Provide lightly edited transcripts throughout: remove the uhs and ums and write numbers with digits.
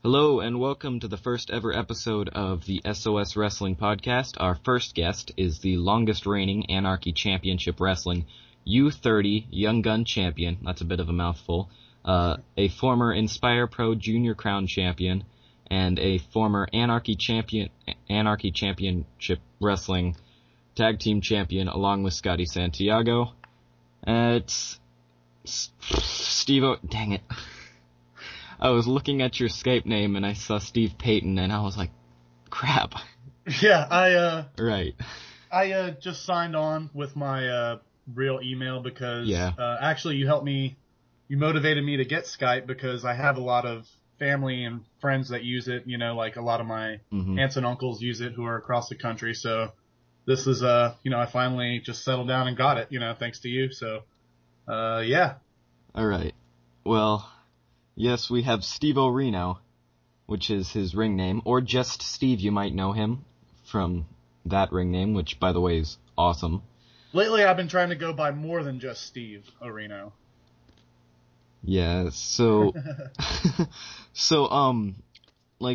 Hello and welcome to the first ever episode of the SOS Wrestling Podcast. Our first guest is the longest reigning Anarchy Championship Wrestling U30 Young Gun Champion, that's a bit of a mouthful, a former Inspire Pro Junior Crown Champion, and a former Anarchy Championship Wrestling Tag Team Champion along with Scotty Santiago. It's Steve-O, dang it. I was looking at your Skype name and I saw Steve Payton and I was like, crap. Yeah, Right. I just signed on with my real email because actually you motivated me to get Skype because I have a lot of family and friends that use it, like a lot of my aunts and uncles use it who are across the country. So this is, I finally just settled down and got it, thanks to you. So, yeah. All right. Well, yes, we have Steve-O Reno, which is his ring name, or just Steve, you might know him from that ring name, which, by the way, is awesome. Lately, I've been trying to go by more than just Steve Reno. Yeah, so,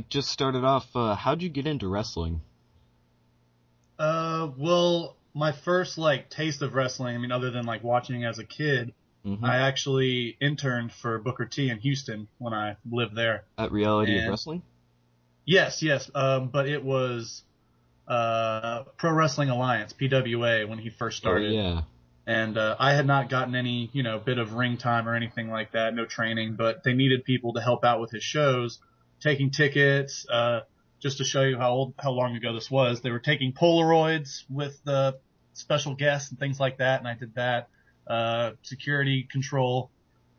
just started off, how'd you get into wrestling? Well, my first, taste of wrestling, other than, watching as a kid, I actually interned for Booker T in Houston when I lived there. At Reality of Wrestling? Yes. But it was Pro Wrestling Alliance, PWA, when he first started. Oh, yeah. And I had not gotten any, bit of ring time or anything like that, no training, but they needed people to help out with his shows, taking tickets, just to show you how long ago this was. They were taking Polaroids with the special guests and things like that, and I did that. Security control,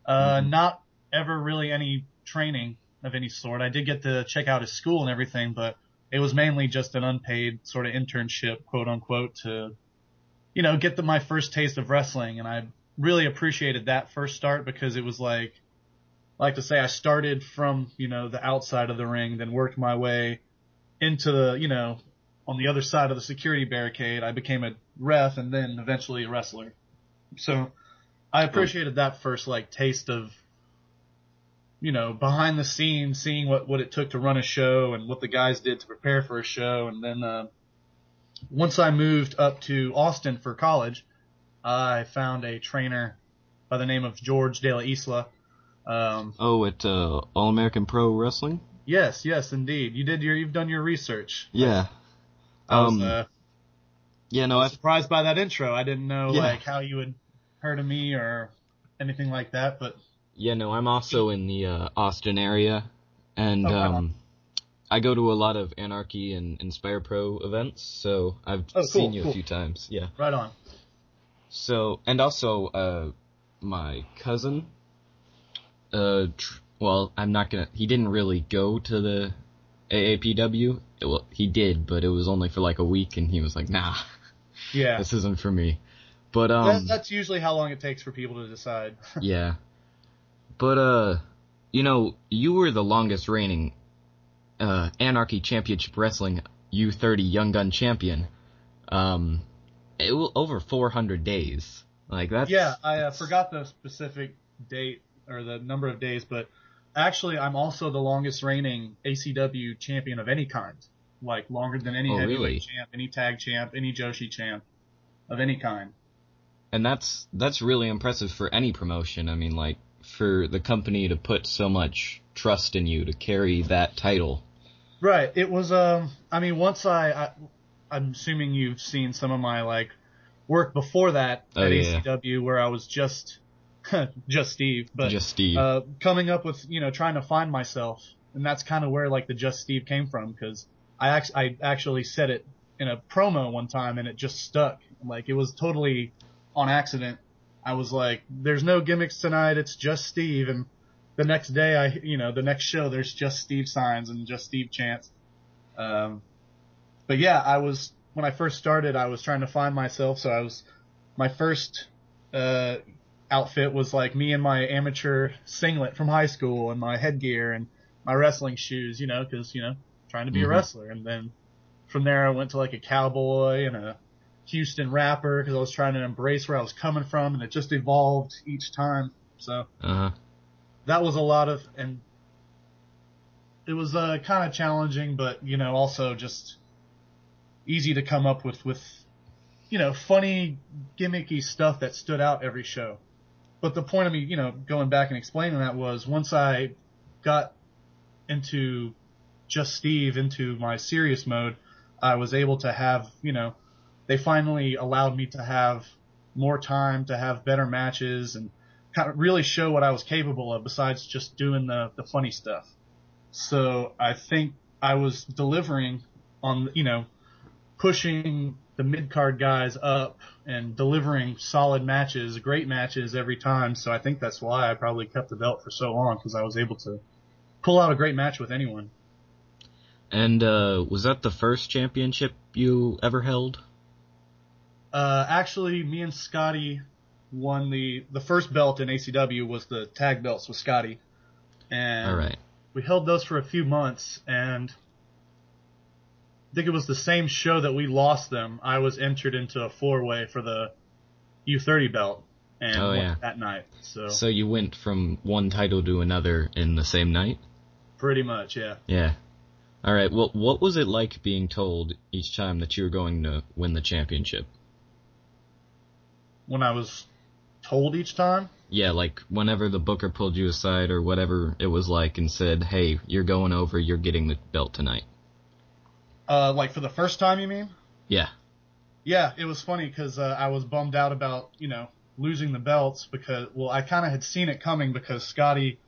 not ever really any training of any sort. I did get to check out his school and everything, but it was mainly just an unpaid sort of internship, quote unquote, to, get my first taste of wrestling. And I really appreciated that first start because it was I say I started from, the outside of the ring, then worked my way into the, on the other side of the security barricade. I became a ref and then eventually a wrestler. So I appreciated that first taste of, behind the scenes, seeing what it took to run a show and what the guys did to prepare for a show. And then once I moved up to Austin for college, I found a trainer by the name of George De La Isla. At All-American Pro Wrestling? Yes, indeed. You've done your research. Yeah. I was surprised by that intro. I didn't know how you had heard of me or anything like that, but yeah, no, I'm also in the Austin area, and I go to a lot of Anarchy and Inspire Pro events, so I've seen you a few times. Yeah, right on. So, and also my cousin, he didn't really go to the AAPW. Well, he did, but it was only for a week, and he was like, nah. Yeah. This isn't for me. But, that's usually how long it takes for people to decide. Yeah. But, you were the longest reigning, Anarchy Championship Wrestling U30 Young Gun Champion. It was over 400 days. That's... Yeah, I forgot the specific date or the number of days, but actually I'm also the longest reigning ACW champion of any kind. Longer than any heavyweight champ, any tag champ, any Joshi champ of any kind. And that's really impressive for any promotion. For the company to put so much trust in you to carry that title. Right. It was, once I'm assuming you've seen some of my, work before that at ACW where I was just Steve. But, just Steve. Coming up with, trying to find myself. And that's kind of where, the Just Steve came from, because I actually said it in a promo one time and it just stuck. It was totally on accident. I was like, there's no gimmicks tonight, it's just Steve. And the next day, the next show, there's just Steve signs and just Steve chants. But yeah, when I first started, I was trying to find myself. So my first, outfit was me in my amateur singlet from high school and my headgear and my wrestling shoes, cause, trying to be a wrestler. And then from there, I went to a cowboy and a Houston rapper because I was trying to embrace where I was coming from, and it just evolved each time. So that was a lot of, and It was kind of challenging, but also just easy to come up with funny, gimmicky stuff that stood out every show. But the point of me, going back and explaining that was once I got into just Steve, into my serious mode, I was able to have, they finally allowed me to have more time to have better matches and kind of really show what I was capable of besides just doing the funny stuff. So I think I was delivering on, pushing the mid-card guys up and delivering solid matches, great matches every time. So I think that's why I probably kept the belt for so long, because I was able to pull out a great match with anyone. And was that the first championship you ever held? Actually, me and Scotty won the first belt in ACW was the tag belts with Scotty. And all right. We held those for a few months, and I think it was the same show that we lost them. I was entered into a 4-way for the U30 belt and won that night. So you went from one title to another in the same night? Pretty much, yeah. Yeah. All right. Well, what was it like being told each time that you were going to win the championship? When I was told each time? Yeah, like whenever the booker pulled you aside or whatever it was like and said, hey, you're going over, you're getting the belt tonight. Like for the first time, you mean? Yeah. Yeah, it was funny because I was bummed out about, losing the belts because, I kind of had seen it coming because Scotty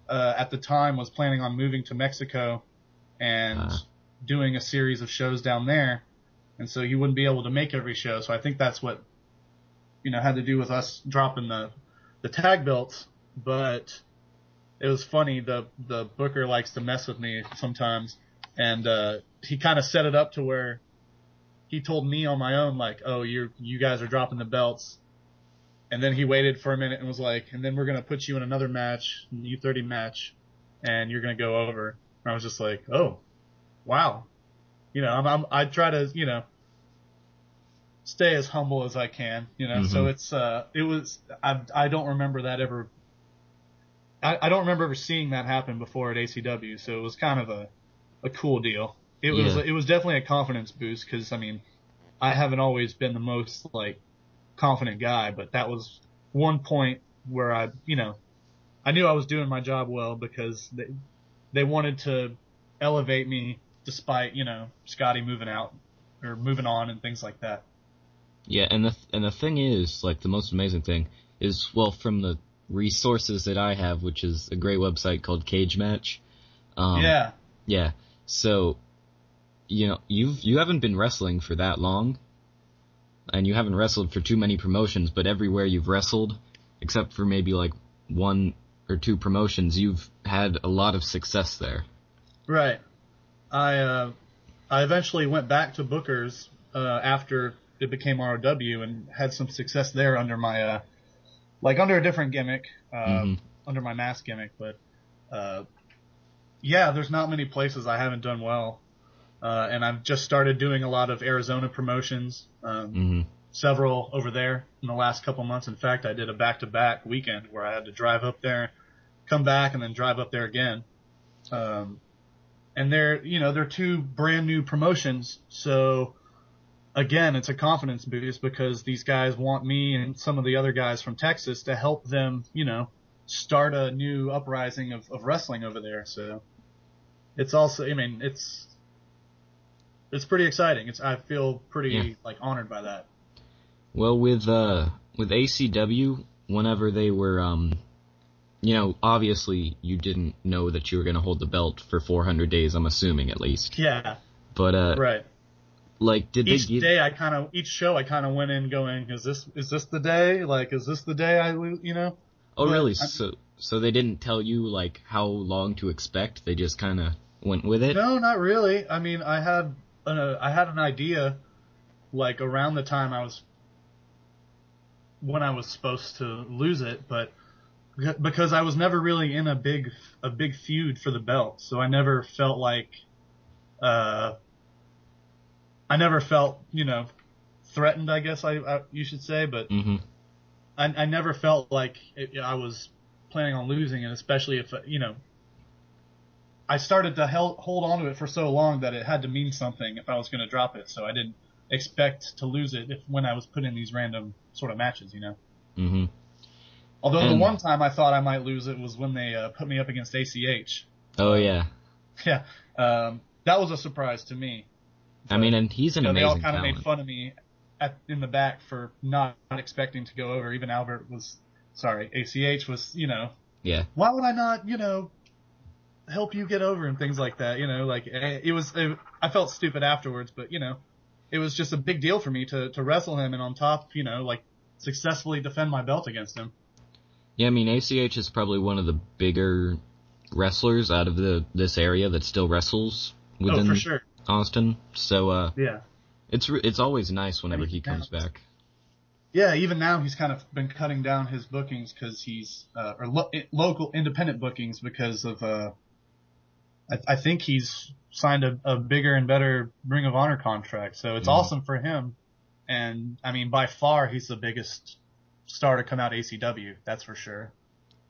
at the time was planning on moving to Mexico and doing a series of shows down there. And so he wouldn't be able to make every show. So I think that's what, had to do with us dropping the tag belts. But it was funny. The booker likes to mess with me sometimes. And he kind of set it up to where he told me on my own, like, oh, you guys are dropping the belts. And then he waited for a minute and was like, and then we're going to put you in another match, U30 match, and you're going to go over. And I was just like, oh, wow. I try to, stay as humble as I can, so I don't remember that ever, I don't remember ever seeing that happen before at ACW. So it was kind of a cool deal. It was definitely a confidence boost because, I haven't always been the most, confident guy, but that was one point where I knew I was doing my job well because they wanted to elevate me despite, Scotty moving out or moving on and things like that. Yeah, and the thing is, the most amazing thing is, from the resources that I have, which is a great website called Cage Match. Yeah. Yeah. So, you haven't been wrestling for that long, and you haven't wrestled for too many promotions, but everywhere you've wrestled, except for maybe one or two promotions, you've had a lot of success there. Right. I eventually went back to Booker's after it became ROW and had some success there under my under a different gimmick, under my mask gimmick, but there's not many places I haven't done well. And I've just started doing a lot of Arizona promotions, several over there in the last couple months. In fact, I did a back-to-back weekend where I had to drive up there, come back, and then drive up there again. And they're two brand new promotions. So again, it's a confidence boost because these guys want me and some of the other guys from Texas to help them, start a new uprising of wrestling over there. So it's also, it's pretty exciting. I feel pretty honored by that. Well, with ACW, whenever they were, obviously you didn't know that you were going to hold the belt for 400 days, I'm assuming at least. Yeah. But, right. Each show I kind of went in going, is this the day? Is this the day I lose, Oh, but really? So they didn't tell you, how long to expect? They just kind of went with it? No, not really. I had an idea, around the time when I was supposed to lose it, but because I was never really in a big feud for the belt, so I never felt threatened, I guess you should say, but I never felt like I was planning on losing it, especially if, I started to hold on to it for so long that it had to mean something if I was going to drop it. So I didn't expect to lose it when I was put in these random sort of matches, you know. Mm-hmm. Although the one time I thought I might lose it was when they put me up against ACH. Oh yeah. Yeah. That was a surprise to me. But, I mean, and he's an amazing they all kind of talent. made fun of me in the back for not expecting to go over. Even ACH was, you know. Yeah. Why would I not, you know, help you get over and things like that, you know, like I felt stupid afterwards, but you know, it was just a big deal for me to wrestle him and on top, you know, like successfully defend my belt against him. Yeah, I mean, ACH is probably one of the bigger wrestlers out of this area that still wrestles within for sure. Austin. So, yeah, it's always nice whenever he comes back. Yeah, even now he's kind of been cutting down his bookings because he's, local independent bookings because of, I think he's signed a bigger and better Ring of Honor contract. So it's awesome for him. And I mean, by far, he's the biggest star to come out ACW. That's for sure.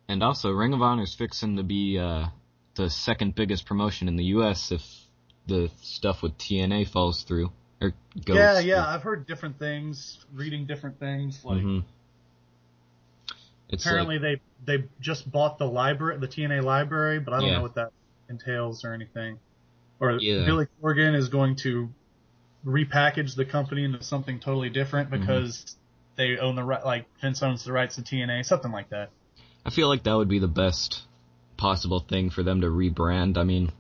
And also, Ring of Honor is fixing to be, the second biggest promotion in the U.S. if the stuff with TNA falls through. Or goes through. I've heard different things, reading different things. Like, apparently they just bought the library, the TNA library, but I don't know what that entails or anything. Or Billy Corgan is going to repackage the company into something totally different because they own the right, like Vince owns the rights to TNA, something like that. I feel like that would be the best possible thing for them to rebrand. I mean,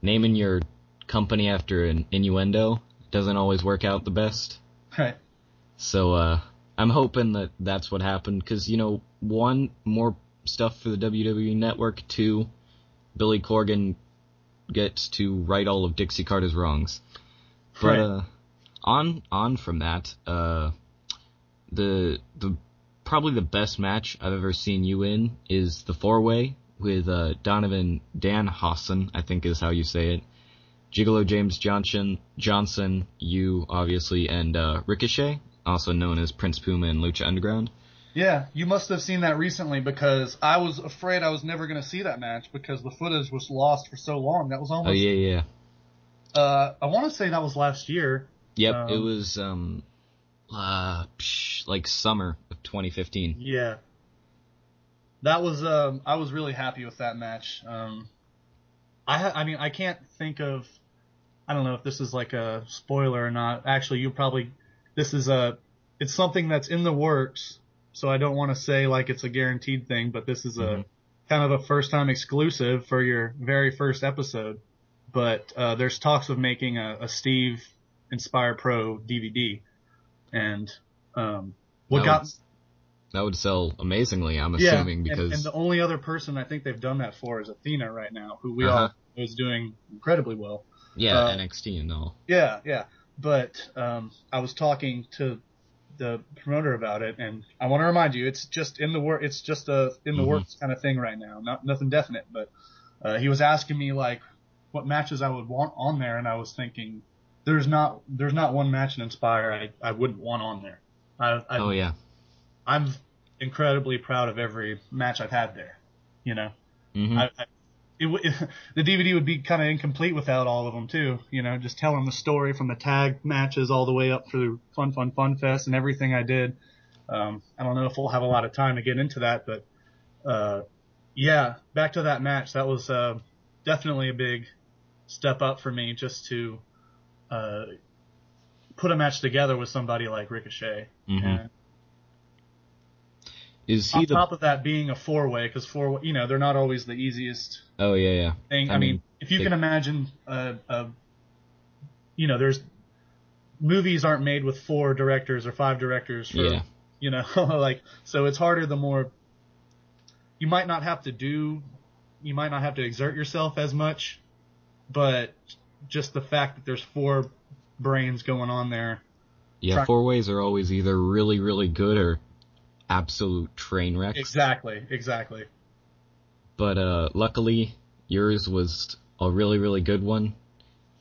naming your company after an innuendo doesn't always work out the best. Right. So, I'm hoping that that's what happened, because, you know, one, more stuff for the WWE Network, two, Billy Corgan gets to right all of Dixie Carter's wrongs. But, on from that, the probably the best match I've ever seen you in is the 4-way with, Donovan Danhausen, I think is how you say it. Gigolo James Johnson, you, obviously, and Ricochet, also known as Prince Puma and Lucha Underground. Yeah, you must have seen that recently because I was afraid I was never going to see that match because the footage was lost for so long. That was almost... Oh, yeah. I want to say that was last year. Yep, it was, like summer of 2015. Yeah. That was, I was really happy with that match. I mean, I can't think of, I don't know if this is like a spoiler or not. Actually, it's something that's in the works, so I don't want to say like it's a guaranteed thing, but this is a kind of a first time exclusive for your very first episode. But, there's talks of making a Steve Inspire Pro DVD. And, that would sell amazingly, I'm assuming, because... And the only other person I think they've done that for is Athena right now, who we all know is doing incredibly well. Yeah, NXT and all. Yeah. But I was talking to the promoter about it, and I want to remind you, it's just in the work. It's just a in the works kind of thing right now, nothing definite. But he was asking me like what matches I would want on there, and I was thinking there's not one match in Inspire I wouldn't want on there. I'm incredibly proud of every match I've had there. You know, the DVD would be kind of incomplete without all of them too. You know, just telling the story from the tag matches all the way up through Fun Fest and everything I did. I don't know if we'll have a lot of time to get into that, but back to that match. That was definitely a big step up for me just to put a match together with somebody like Ricochet. And is he on top of that being a 4-way, because you know, they're not always the easiest. Oh yeah. Thing. I mean, if you can imagine, you know, there's movies aren't made with 4 directors or 5 directors for, you know, like, so it's harder the more you might not have to exert yourself as much, but just the fact that there's 4 brains going on there. Yeah, 4-ways are always either really, really good or absolute train wrecks. Exactly. But luckily, yours was a really, really good one.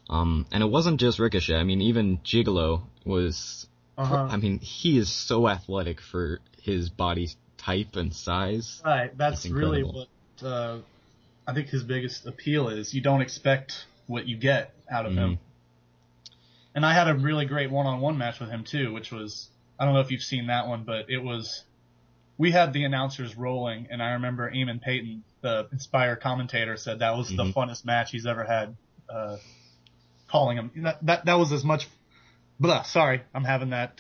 And it wasn't just Ricochet. I mean, even Gigolo was... I mean, he is so athletic for his body type and size. Right, that's really what I think his biggest appeal is you don't expect what you get out of him. And I had a really great one-on-one match with him too, which was, I don't know if you've seen that one, but we had the announcers rolling, and I remember Eamon Payton, the Inspire commentator, said that was the funnest match he's ever had, calling him. That was as much, sorry, I'm having that,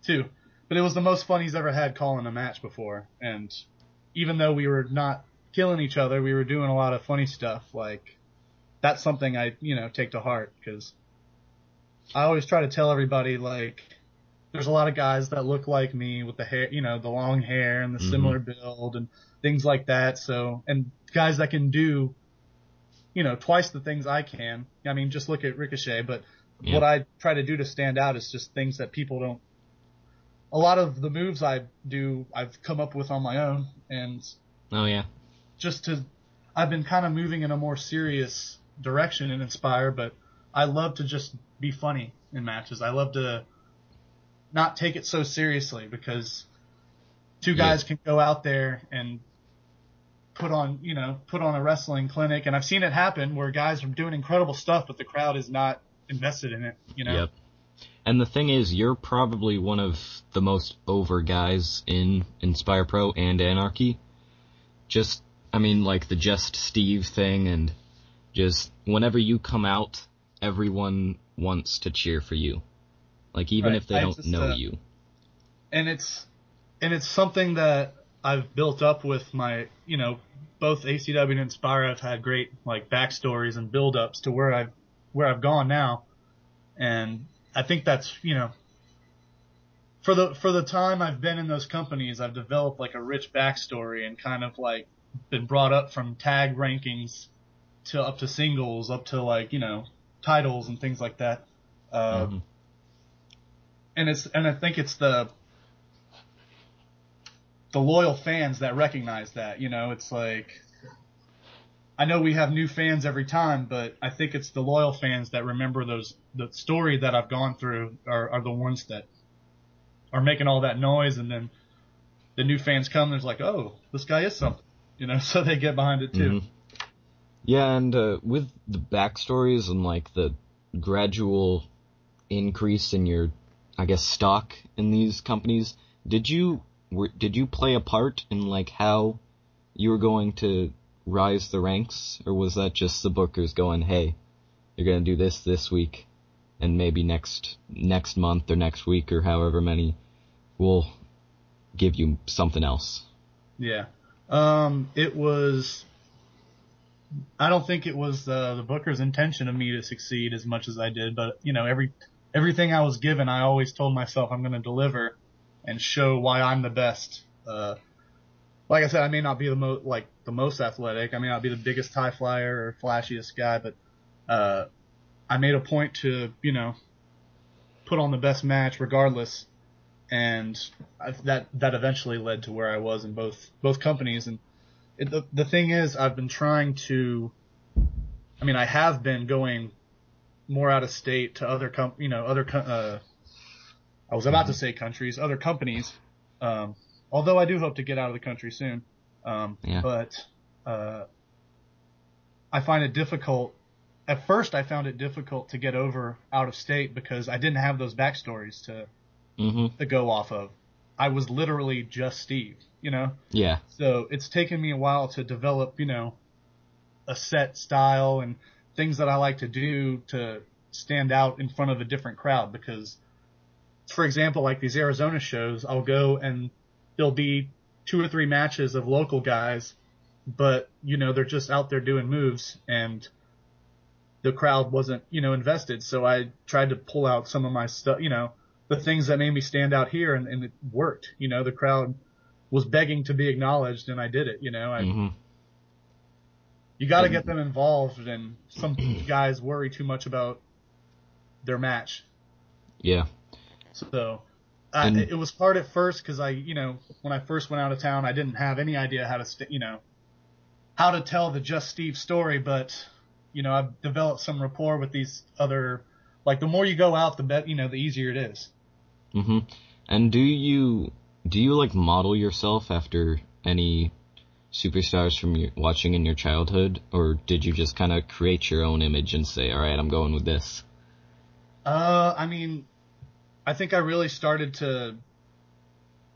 too. But it was the most fun he's ever had calling a match before. And even though we were not killing each other, we were doing a lot of funny stuff. Like, that's something I, take to heart, because I always try to tell everybody, like, there's a lot of guys that look like me with the hair, the long hair and the similar build and things like that. So, and guys that can do, twice the things I can. I mean, just look at Ricochet, but what I try to do to stand out is just things that people don't. A lot of the moves I do, I've come up with on my own, and I've been kind of moving in a more serious direction in Inspire, but I love to just be funny in matches. I love to not take it so seriously, because two guys can go out there and put on a wrestling clinic, and I've seen it happen where guys are doing incredible stuff, but the crowd is not invested in it, Yep. And the thing is, you're probably one of the most over guys in Inspire Pro and Anarchy. Like the Just Steve thing, and just whenever you come out, everyone wants to cheer for you. Like, even if they don't know you. And it's something that I've built up with my, both ACW and Inspire. I've had great, like, backstories and build-ups to where I've gone now. And I think that's, for the time I've been in those companies, I've developed, like, a rich backstory and kind of, like, been brought up from tag rankings to up to singles, up to, like, titles and things like that. And I think it's the loyal fans that recognize that, it's like, I know we have new fans every time, but I think it's the loyal fans that remember the story that I've gone through are the ones that are making all that noise, and then the new fans come and it's like, oh, this guy is something, so they get behind it too. Yeah, and with the backstories and, like, the gradual increase in your, I guess, stock in these companies, did you play a part in, like, how you were going to rise the ranks, or was that just the bookers going, hey, you're going to do this week, and maybe next month or next week or however many, we'll give you something else? Yeah. I don't think it was the booker's intention of me to succeed as much as I did, but, everything I was given, I always told myself I'm going to deliver and show why I'm the best. Like I said, I may not be the most athletic. I may not be the biggest high flyer or flashiest guy, but I made a point to, put on the best match regardless, and that eventually led to where I was in both companies. And the thing is, I've been trying to. I have been going more out of state to other I was about to say countries, other companies. Although I do hope to get out of the country soon. But I find it difficult. At first, I found it difficult to get over out of state because I didn't have those backstories to go off of. I was literally just Steve, Yeah. So it's taken me a while to develop, a set style and things that I like to do to stand out in front of a different crowd. Because, for example, like these Arizona shows, I'll go and there'll be 2 or 3 matches of local guys, but, they're just out there doing moves, and the crowd wasn't, invested. So I tried to pull out some of my stuff, the things that made me stand out here, and it worked. The crowd was begging to be acknowledged, and I did it. You got to get them involved, and some guys worry too much about their match. Yeah. So it was hard at first because when I first went out of town, I didn't have any idea how to how to tell the Just Steve story, but I've developed some rapport with these other. Like, the more you go out, the easier it is. And do you like model yourself after any superstars from watching in your childhood, or did you just kind of create your own image and say, all right, I'm going with this? I mean, I think I really started to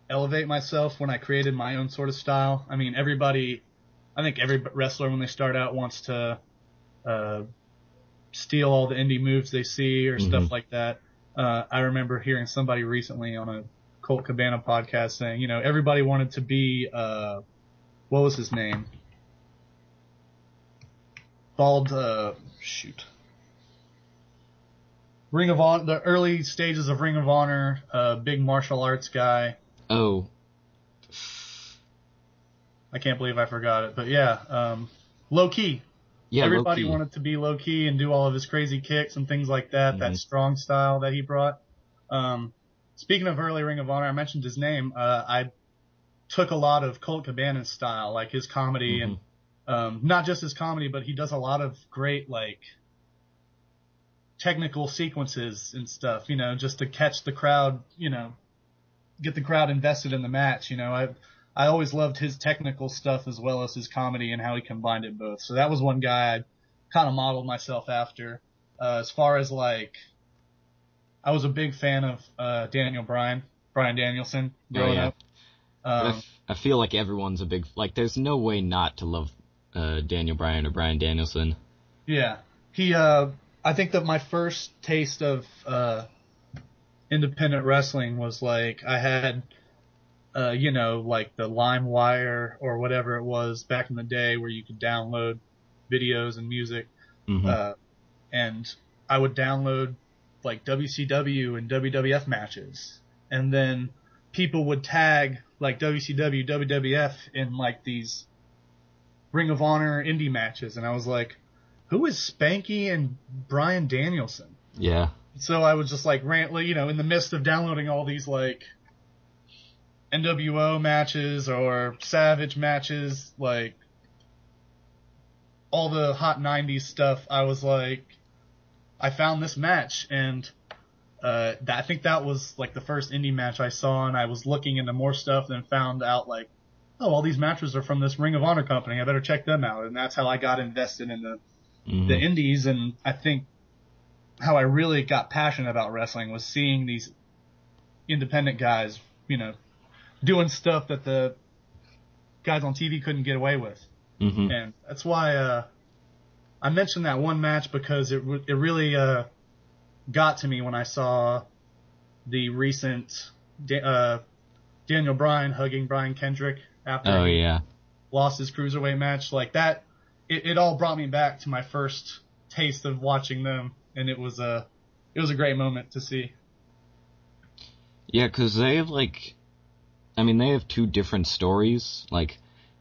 elevate myself when I created my own sort of style. I mean, I think every wrestler when they start out wants to steal all the indie moves they see or stuff like that. I remember hearing somebody recently on a Colt Cabana podcast saying, everybody wanted to be, what was his name? Bald, Ring of Honor, the early stages of Ring of Honor, big martial arts guy. Oh. I can't believe I forgot it, but yeah, low key. Yeah, everybody low-key. wanted to be low key and do all of his crazy kicks and things like that. That strong style that he brought. Speaking of early Ring of Honor, I mentioned his name. I took a lot of Colt Cabana's style, like his comedy and not just his comedy, but he does a lot of great like technical sequences and stuff. Just to catch the crowd. Get the crowd invested in the match. I always loved his technical stuff as well as his comedy and how he combined it both. So that was one guy I kind of modeled myself after. As far as like, I was a big fan of Brian Danielson growing up. I feel like everyone's a big, like there's no way not to love Daniel Bryan or Brian Danielson. Yeah. I think that my first taste of independent wrestling was like I had like the LimeWire or whatever it was back in the day where you could download videos and music. And I would download like WCW and WWF matches. And then people would tag like WCW, WWF in like these Ring of Honor indie matches. And I was like, who is Spanky and Brian Danielson? Yeah. So I was just like in the midst of downloading all these like NWO matches or Savage matches, like all the hot 90s stuff, I was like, I found this match, and I think that was like the first indie match I saw, and I was looking into more stuff and found out like, oh, all these matches are from this Ring of Honor company, I better check them out, and that's how I got invested in the indies. And I think how I really got passionate about wrestling was seeing these independent guys, doing stuff that the guys on TV couldn't get away with. And that's why I mentioned that one match, because it really got to me when I saw the recent Daniel Bryan hugging Brian Kendrick after he lost his cruiserweight match. Like that, it all brought me back to my first taste of watching them, and it was a great moment to see. Yeah, because they have they have two different stories. Like,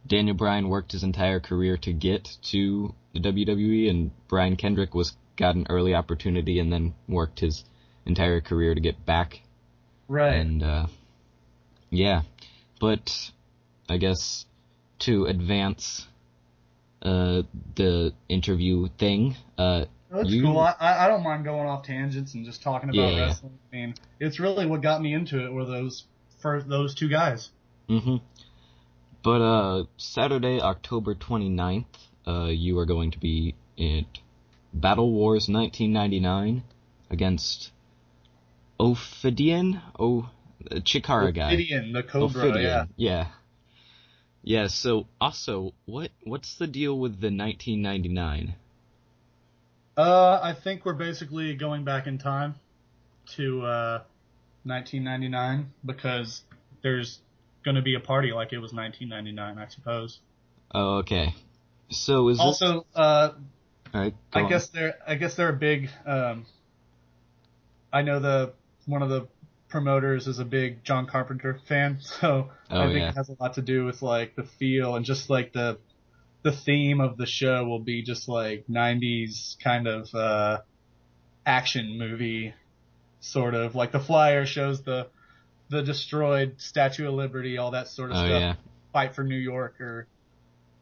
Daniel Bryan worked his entire career to get to the WWE, and Brian Kendrick got an early opportunity and then worked his entire career to get back. Right. And, but I guess to advance the interview thing, that's cool. I don't mind going off tangents and just talking about wrestling. I mean, it's really what got me into it were those two guys. But Saturday, October 29th, you are going to be at Battle Wars 1999 against Ophidian? Chikara guy. Ophidian, the Cobra, Ophidian, yeah. Yeah, so also, what's the deal with the 1999? I think we're basically going back in time to 1999 because there's going to be a party like it was 1999, I suppose. Oh, okay. So is also this... All right, I guess they're a big. I know one of the promoters is a big John Carpenter fan, so I think it has a lot to do with like the feel and just like the theme of the show will be just like 90s kind of action movie, sort of like the flyer shows the destroyed Statue of Liberty, all that sort of stuff. Yeah. Fight for New York or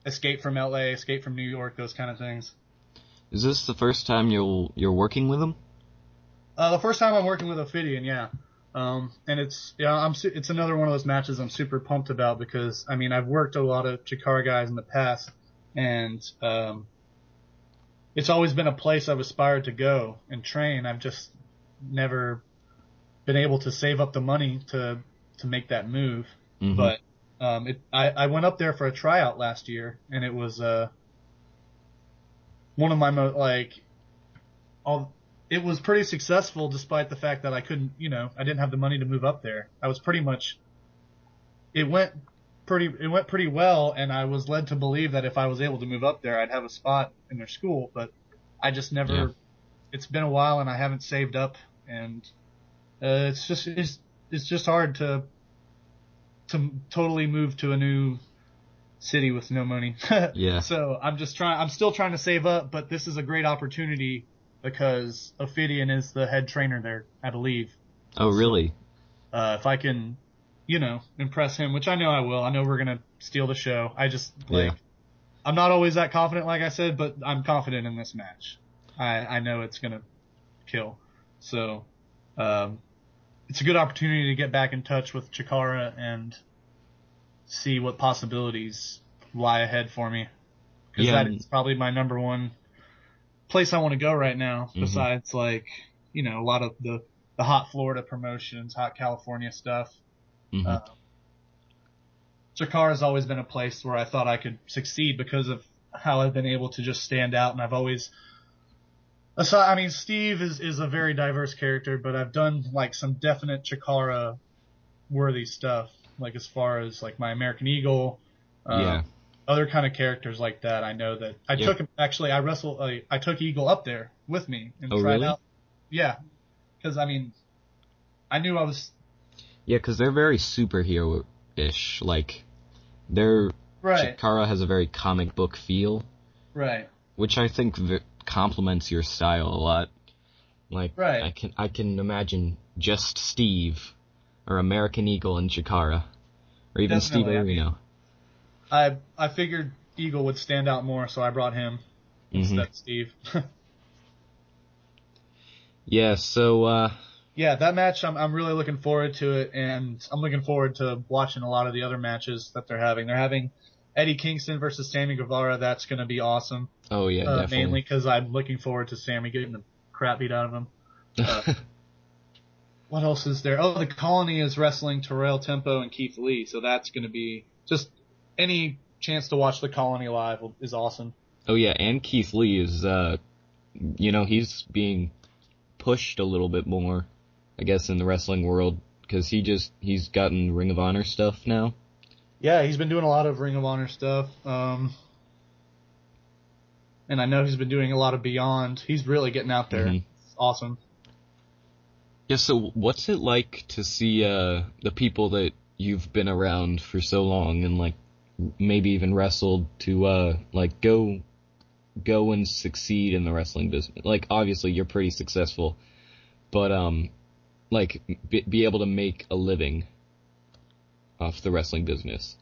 Escape from LA, Escape from New York, those kind of things. Is this the first time you're working with them? The first time I'm working with Ophidian, yeah. And it's another one of those matches I'm super pumped about because, I mean, I've worked a lot of Chikara guys in the past, and it's always been a place I've aspired to go and train. I've just never been able to save up the money to make that move. Mm-hmm. But I went up there for a tryout last year, and it was one of my it was pretty successful despite the fact that I couldn't, I didn't have the money to move up there. I was it went pretty well, and I was led to believe that if I was able to move up there, I'd have a spot in their school, but I just never, Yeah. It's been a while and I haven't saved up, and it's just hard to totally move to a new city with no money. Yeah. So I'm still trying to save up, but this is a great opportunity because Ophidian is the head trainer there, I believe. Oh, really? So, if I can, impress him, which I know I will. I know we're going to steal the show. I just, I'm not always that confident, like I said, but I'm confident in this match. I know it's going to kill. So, it's a good opportunity to get back in touch with Chikara and see what possibilities lie ahead for me. Because that is probably my number one place I want to go right now, besides a lot of the hot Florida promotions, hot California stuff. Mm-hmm. Chikara's always been a place where I thought I could succeed because of how I've been able to just stand out, and I've always Steve is a very diverse character, but I've done some definite Chikara worthy stuff, as far as my American Eagle, other kind of characters like that. I know that I took him, actually I took Eagle up there with me and tried out. Yeah. Cause I knew I was. Yeah, cause they're very superhero-ish. Their Chikara has a very comic book feel. Right. Which I think complements your style a lot. I can imagine just Steve, or American Eagle and Chikara, or even Steve Reno. I figured Eagle would stand out more, so I brought him instead of Steve. Yeah, so that match I'm really looking forward to it, and I'm looking forward to watching a lot of the other matches that they're having. They're having Eddie Kingston versus Sammy Guevara. That's going to be awesome. Oh yeah, definitely. Mainly because I'm looking forward to Sammy getting the crap beat out of him. What else is there? Oh, the Colony is wrestling Terrell Tempo and Keith Lee, so that's going to be just any chance to watch the Colony live is awesome. Oh yeah, and Keith Lee is, he's being pushed a little bit more, I guess, in the wrestling world, because he's gotten Ring of Honor stuff now. Yeah, he's been doing a lot of Ring of Honor stuff, and I know he's been doing a lot of Beyond. He's really getting out there. It's awesome. Yeah, so what's it like to see the people that you've been around for so long and maybe even wrestled to go and succeed in the wrestling business? Obviously you're pretty successful, but be able to make a living off the wrestling business.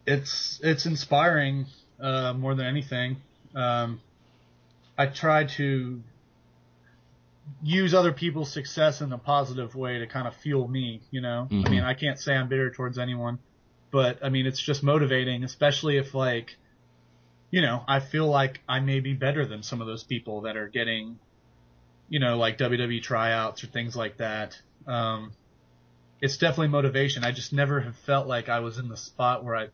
It's inspiring more than anything. I try to use other people's success in a positive way to kind of fuel me, I can't say I'm bitter towards anyone, but it's just motivating, especially if I feel like I may be better than some of those people that are getting, WWE tryouts or things like that. It's definitely motivation. I just never have felt like I was in the spot where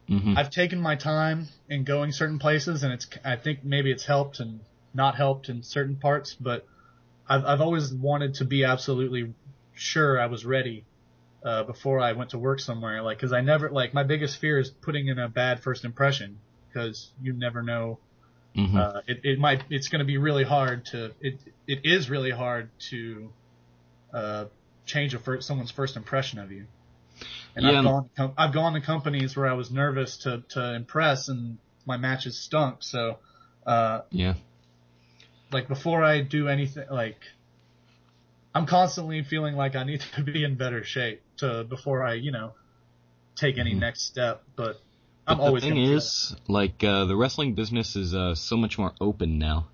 I've taken my time in going certain places, and I think maybe it's helped and not helped in certain parts, but I've always wanted to be absolutely sure I was ready before I went to work somewhere. Because I never my biggest fear is putting in a bad first impression, because you never know. It's going to be really hard to. It is really hard to change someone's first impression of you. And I've gone to companies where I was nervous to impress, and my matches stunk. So before I do anything, I'm constantly feeling like I need to be in better shape before I take any next step. But I'm always. The thing is, the wrestling business is so much more open now.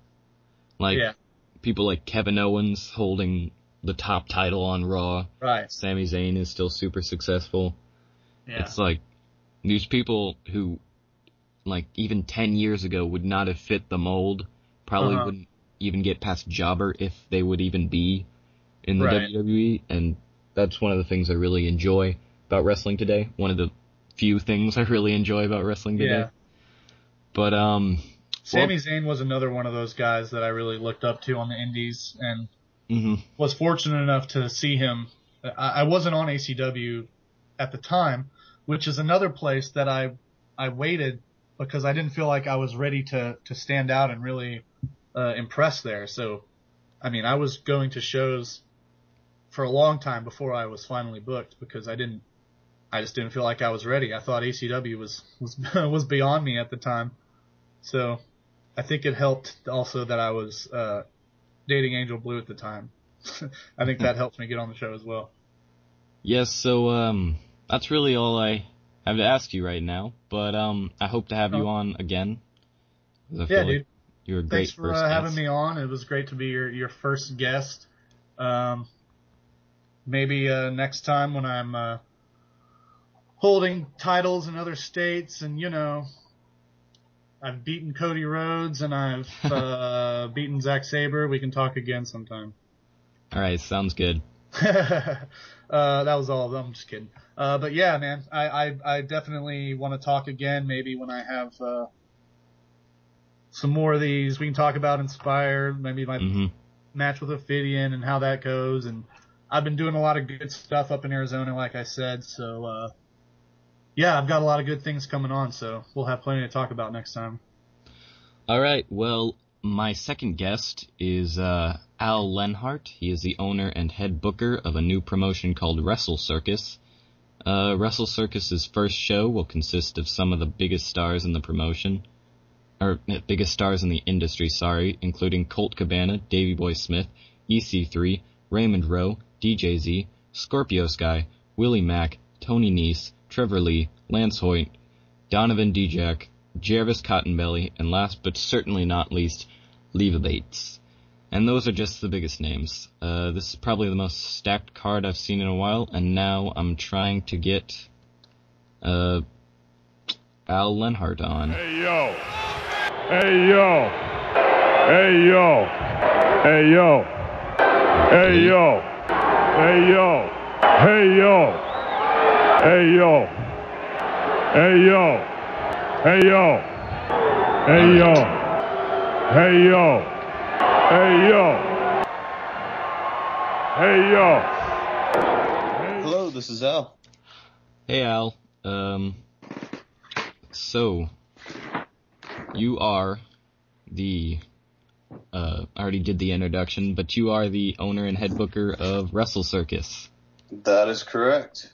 People like Kevin Owens holding the top title on Raw. Right. Sami Zayn is still super successful. Yeah. It's like, these people who, like, even 10 years ago would not have fit the mold, probably wouldn't even get past Jobber if they would even be in the WWE, and that's one of the things I really enjoy about wrestling today. One of the few things I really enjoy about wrestling today. Yeah. But, Sami Zayn was another one of those guys that I really looked up to on the indies, and was fortunate enough to see him. I wasn't on ACW at the time, which is another place that I waited because I didn't feel like I was ready to stand out and really impress there. So, I mean, I was going to shows for a long time before I was finally booked because I just didn't feel like I was ready. I thought ACW was beyond me at the time. So I think it helped also that I was dating Angel Blue at the time. I think that helped me get on the show as well. Yes, so that's really all I have to ask you right now, but I hope to have you on again. I feel dude. Like you're a great Thanks for first guest. having me on. It was great to be your first guest. Maybe next time when I'm holding titles in other states and, you know, I've beaten Cody Rhodes and I've beaten Zack Sabre, we can talk again sometime. All right, sounds good. That was all. I'm just kidding. But yeah, man, I definitely want to talk again. Maybe when I have some more of these, we can talk about Inspire. Maybe my match with Ophidian and how that goes. And I've been doing a lot of good stuff up in Arizona, like I said. So yeah, I've got a lot of good things coming on. So we'll have plenty to talk about next time. All right. Well, my second guest is Al Lenhart. He is the owner and head booker of a new promotion called Wrestle Circus. Wrestle Circus's first show will consist of some of the biggest stars in the promotion, or biggest stars in the industry, including Colt Cabana, Davey Boy Smith, EC3, Raymond Rowe, DJZ, Scorpio Sky, Willie Mack, Tony Nese, Trevor Lee, Lance Hoyt, Donovan Dijak, Jervis Cottonbelly, and last but certainly not least, Leva Bates. And those are just the biggest names. This is probably the most stacked card I've seen in a while, and now I'm trying to get Al Lenhart on. Hey yo! Hey yo! Hey yo! Hey yo! Hey yo! Hey yo! Hey yo! Hey yo! Hey yo! Hey yo! Hey yo! Hey yo! Hey yo! Hey yo! Hello, this is Al. Hey Al. So you are the I already did the introduction, but you are the owner and head booker of Wrestle Circus. That is correct.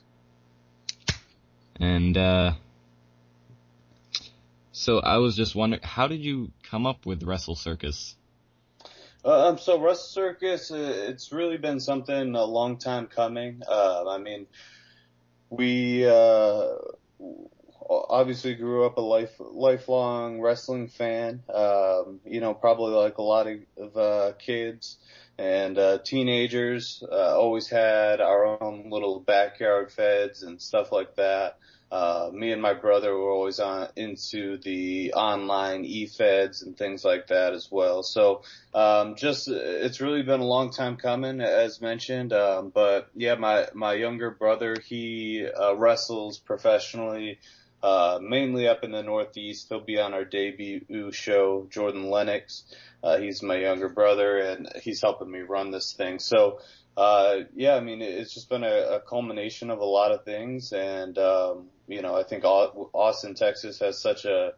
And so I was just wondering, how did you come up with Wrestle Circus? So Wrestle Circus, it's really been something a long time coming. I mean, we obviously grew up a lifelong wrestling fan. You know, probably like a lot of kids and teenagers, always had our own little backyard feds and stuff like that. Me and my brother were always into the online e-feds and things like that as well. So, it's really been a long time coming, as mentioned. But yeah, my younger brother, he, wrestles professionally, mainly up in the Northeast. He'll be on our debut show, Jordan Lennox. He's my younger brother and he's helping me run this thing. So, yeah, I mean, it's just been a culmination of a lot of things. And, you know, I think Austin, Texas has such a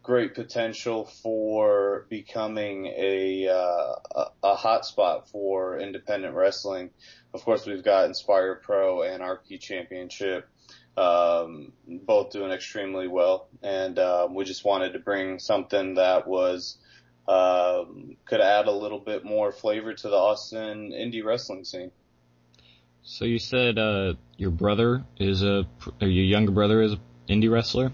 great potential for becoming a hot spot for independent wrestling. Of course, we've got Inspire Pro and Anarchy Championship, both doing extremely well. And, we just wanted to bring something that was, could add a little bit more flavor to the Austin indie wrestling scene. So you said your brother is your younger brother is an indie wrestler?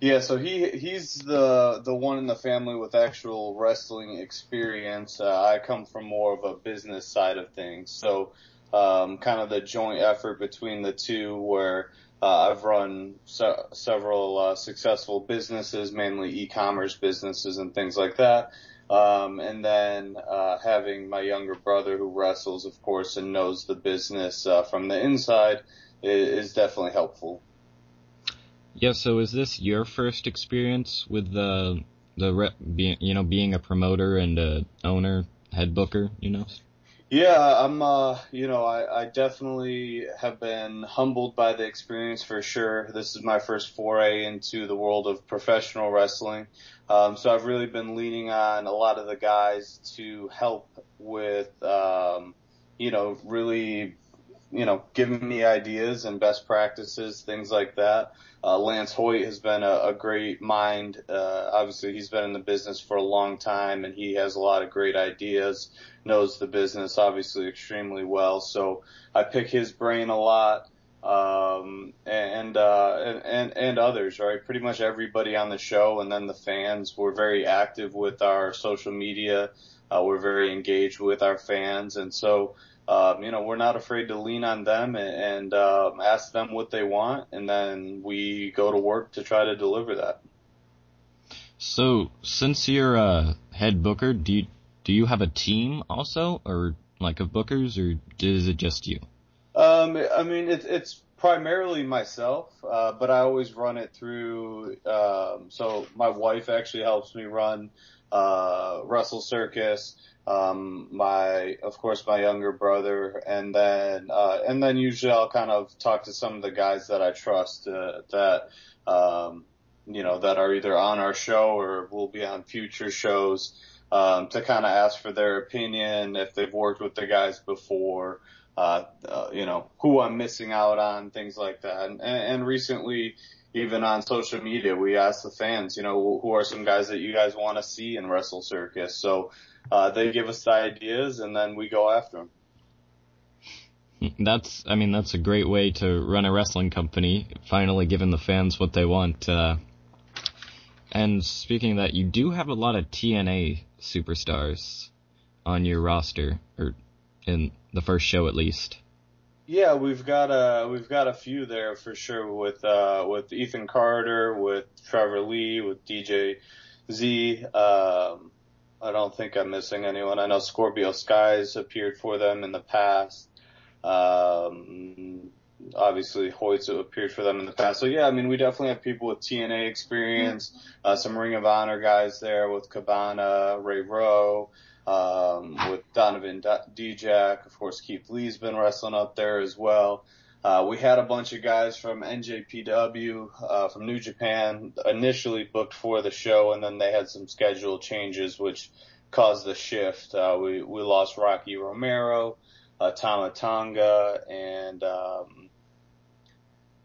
Yeah, so he's the one in the family with actual wrestling experience. I come from more of a business side of things, so kind of the joint effort between the two, where I've run several successful businesses, mainly e-commerce businesses and things like that. And then having my younger brother who wrestles, of course, and knows the business from the inside is definitely helpful. Yeah, so is this your first experience with being a promoter and a owner, head booker, Yeah, I definitely have been humbled by the experience for sure. This is my first foray into the world of professional wrestling. So I've really been leaning on a lot of the guys to help with, really, giving me ideas and best practices, things like that. Lance Hoyt has been a great mind. Obviously, he's been in the business for a long time, and he has a lot of great ideas, knows the business obviously extremely well. So I pick his brain a lot, and others, right? Pretty much everybody on the show, and then the fans. We're very active with our social media. We're very engaged with our fans, and so we're not afraid to lean on them and ask them what they want, and then we go to work to try to deliver that. So, since you're a head booker, do you have a team also, or like of bookers, or is it just you? It's primarily myself, but I always run it through. So my wife actually helps me run Wrestle Circus. Of course, my younger brother, and then usually I'll kind of talk to some of the guys that I trust, that are either on our show or will be on future shows, to kind of ask for their opinion if they've worked with the guys before, who I'm missing out on, things like that. And recently, even on social media, we asked the fans, who are some guys that you guys want to see in Wrestle Circus? So, they give us the ideas, and then we go after them. That's a great way to run a wrestling company, finally giving the fans what they want. And speaking of that, you do have a lot of TNA superstars on your roster, or in the first show at least. Yeah, we've got a few there for sure, with Ethan Carter, with Trevor Lee, with DJ Z. I don't think I'm missing anyone. I know Scorpio Skies appeared for them in the past. Obviously Hoyt's appeared for them in the past. So yeah, we definitely have people with TNA experience, some Ring of Honor guys there with Cabana, Ray Rowe, with Donovan Dijak. Of course, Keith Lee's been wrestling up there as well. We had a bunch of guys from NJPW, from New Japan, initially booked for the show, and then they had some schedule changes which caused the shift. We lost Rocky Romero, Tama Tonga,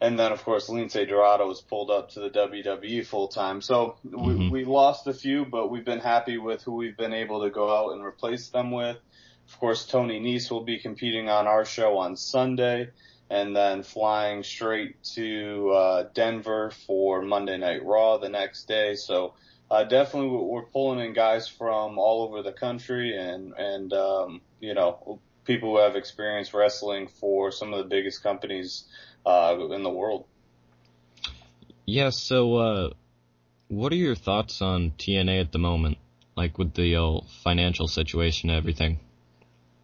and then of course Lince Dorado was pulled up to the WWE full time. So we lost a few, but we've been happy with who we've been able to go out and replace them with. Of course, Tony Nese will be competing on our show on Sunday, and then flying straight to Denver for Monday Night Raw the next day. So definitely we're pulling in guys from all over the country, and people who have experience wrestling for some of the biggest companies in the world. Yeah, so what are your thoughts on TNA at the moment, like with the financial situation and everything?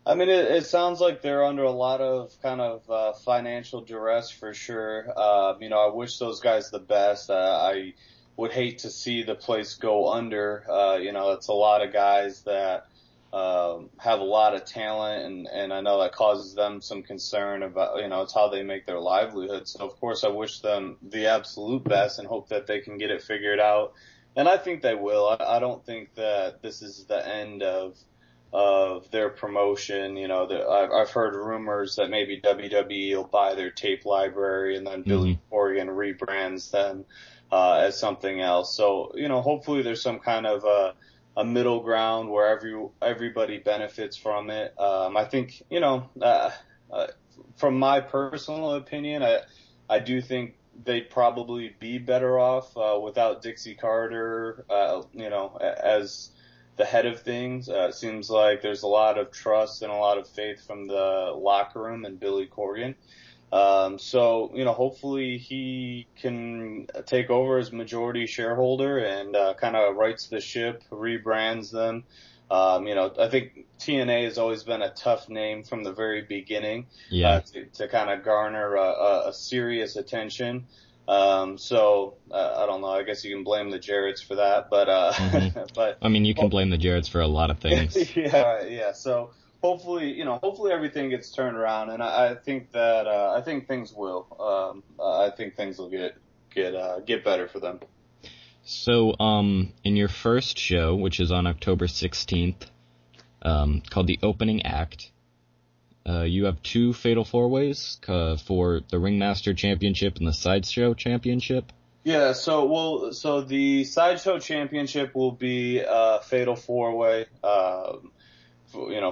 It sounds like they're under a lot of kind of financial duress for sure. I wish those guys the best. I would hate to see the place go under. It's a lot of guys that have a lot of talent, and I know that causes them some concern about, it's how they make their livelihood. So of course I wish them the absolute best and hope that they can get it figured out. And I think they will. I don't think that this is the end of their promotion. I've heard rumors that maybe WWE will buy their tape library, and then Billy Corgan rebrands them as something else. So, hopefully there's some kind of a middle ground where everybody benefits from it. I think, from my personal opinion, I do think they'd probably be better off without Dixie Carter, as the head of things. It seems like there's a lot of trust and a lot of faith from the locker room and Billy Corgan. So, hopefully he can take over as majority shareholder and kind of rights the ship, rebrands them. I think TNA has always been a tough name from the very beginning, to kind of garner a serious attention. So I don't know. I guess you can blame the Jarretts for that, but but I mean, you can blame the Jarretts for a lot of things. yeah. So hopefully everything gets turned around, and I think that I think things will. I think things will get better for them. So, in your first show, which is on October 16th, called The Opening Act, you have 2 Fatal 4-Ways for the Ringmaster Championship and the Sideshow Championship. Yeah, so the Sideshow Championship will be a Fatal 4-Way.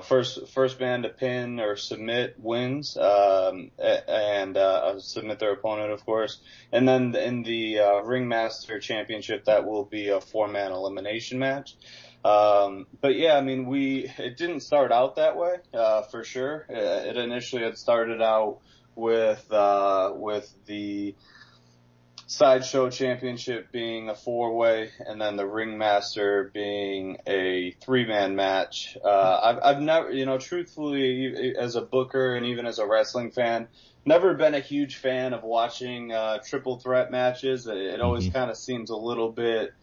First man to pin or submit wins, and submit their opponent, of course. And then in the Ringmaster Championship, that will be a 4-man elimination match. But yeah, I mean, it didn't start out that way, for sure. It initially had started out with the Sideshow Championship being a 4-way, and then the Ringmaster being a 3-man match. I've never, truthfully, as a booker and even as a wrestling fan, never been a huge fan of watching triple threat matches. It always kind of seems a little bit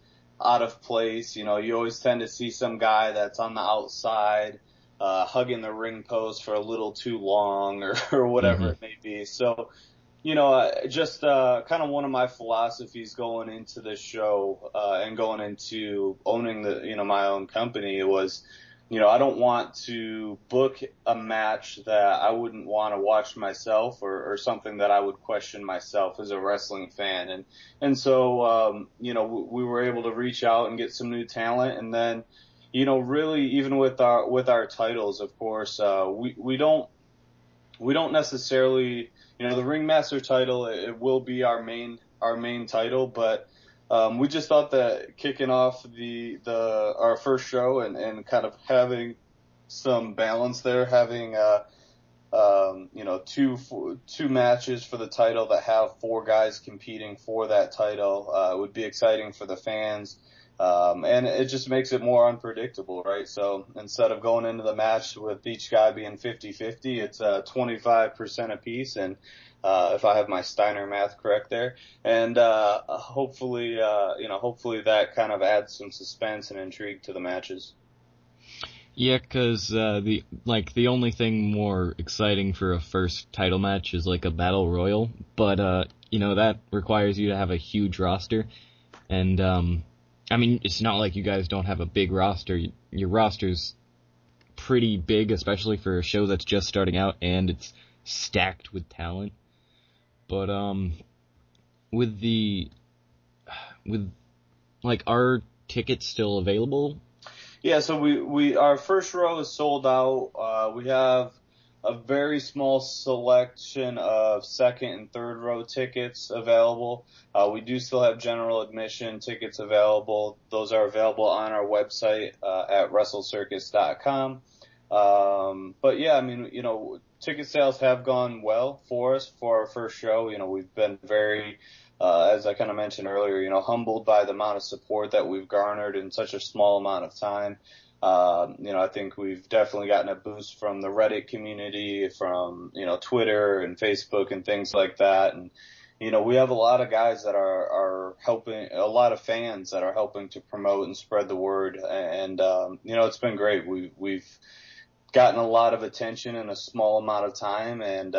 out of place. You always tend to see some guy that's on the outside, hugging the ring post for a little too long or whatever it may be. So, just kind of one of my philosophies going into this show and going into owning my own company was, I don't want to book a match that I wouldn't want to watch myself or something that I would question myself as a wrestling fan. And so, we were able to reach out and get some new talent. And then, really even with our titles, of course, we don't necessarily, the Ringmaster title, it will be our main title, but we just thought that kicking off our first show and kind of having some balance there, having two matches for the title that have 4 guys competing for that title would be exciting for the fans. And it just makes it more unpredictable, right? So instead of going into the match with each guy being 50-50, it's 25% apiece. And if I have my Steiner math correct there, and hopefully that kind of adds some suspense and intrigue to the matches. Yeah, because the only thing more exciting for a first title match is like a battle royal, but that requires you to have a huge roster, and I mean, it's not like you guys don't have a big roster. Your roster's pretty big, especially for a show that's just starting out, and it's stacked with talent. But are tickets still available? Yeah, so our first row is sold out. We have a very small selection of second and third row tickets available. We do still have general admission tickets available. Those are available on our website at WrestleCircus.com. But yeah, I mean, ticket sales have gone well for us for our first show. We've been very, as I kind of mentioned earlier, humbled by the amount of support that we've garnered in such a small amount of time. I think we've definitely gotten a boost from the Reddit community, from, Twitter and Facebook and things like that. And, we have a lot of guys that are helping, a lot of fans that are helping to promote and spread the word. And, it's been great. We've gotten a lot of attention in a small amount of time. And,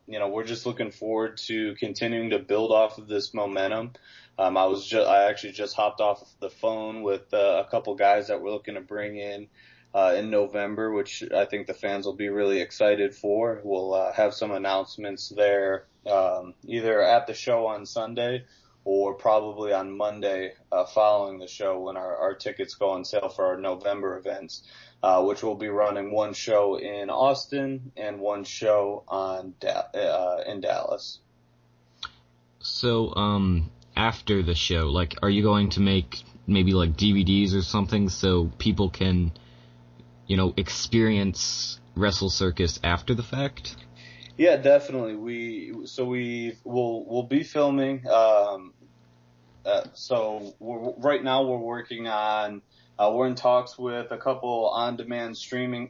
we're just looking forward to continuing to build off of this momentum. I actually just hopped off the phone with a couple guys that we're looking to bring in November, which I think the fans will be really excited for. We'll have some announcements there, either at the show on Sunday or probably on Monday following the show when our tickets go on sale for our November events, which will be running one show in Austin and one show in Dallas. So, after the show, like, are you going to make maybe like DVDs or something so people can, experience Wrestle Circus after the fact? Yeah, definitely. We'll be filming. So right now we're working on. We're in talks with a couple on-demand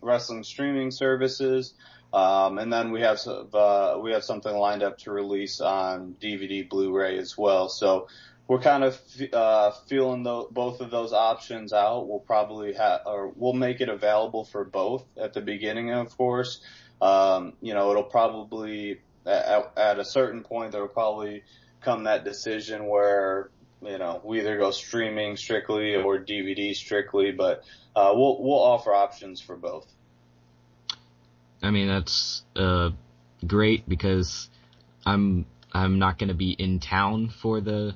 wrestling streaming services, and then we have something lined up to release on DVD, Blu-ray as well. So we're kind of feeling both of those options out. We'll probably we'll make it available for both at the beginning, of course. It'll probably at a certain point there will probably come that decision where we either go streaming strictly or DVD strictly, but we'll offer options for both. I mean, that's great because I'm not going to be in town for the